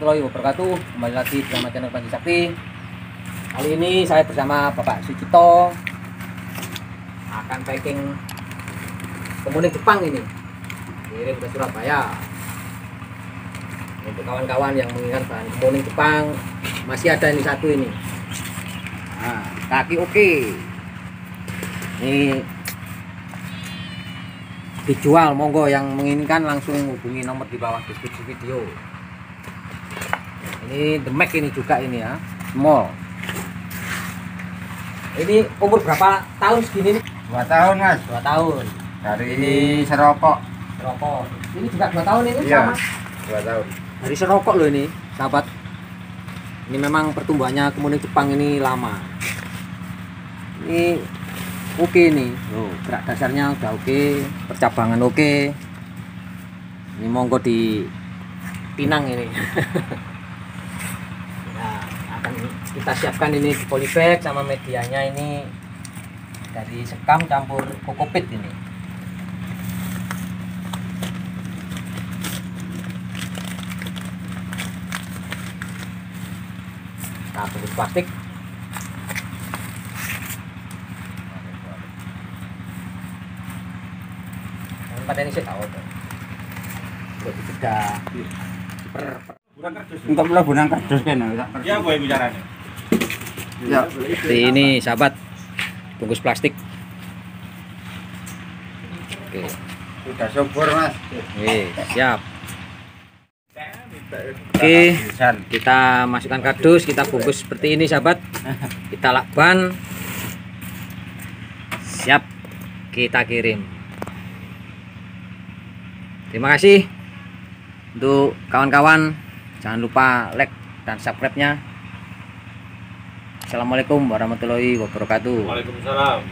warahmatullahi wabarakatuh. Kembali lagi bersama channel Panji Sakti. Kali ini saya bersama Bapak Sucipto akan packing kemuning Jepang ini. Kirim ke Surabaya. Untuk kawan-kawan yang menginginkan bahan kemuning Jepang, masih ada ini satu ini. Nah, kaki oke. Ini dijual, monggo yang menginginkan langsung hubungi nomor di bawah deskripsi video. Ini The Mac ini juga ini ya, small. Ini umur berapa tahun segini nih? 2 tahun mas. 2 tahun. Dari ini Serokok. Serokok. Ini juga 2 tahun ini Iya, sama. 2 tahun. Dari Serokok loh ini, sahabat. Ini memang pertumbuhannya kemuning Jepang ini lama. Ini oke nih, gerak dasarnya udah oke, percabangan oke. Ini monggo di pinang ini. Nah, akan kita siapkan ini di polybag sama medianya ini dari sekam campur kokopit ini. Kita bungkus plastik. Pada ini saya tahu tuh. Buat dicegah. Untuk pelabuhan kardus kan. Ya, boleh bicaranya. Ya. Seperti ini sahabat, bungkus plastik. Oke. Sudah subur mas. Oke, siap. Oke, kita masukkan kardus, kita bungkus seperti ini sahabat. Kita lakban. Siap, kita kirim. Terima kasih untuk kawan-kawan, jangan lupa like dan subscribe-nya. Assalamualaikum warahmatullahi wabarakatuh. Waalaikumsalam.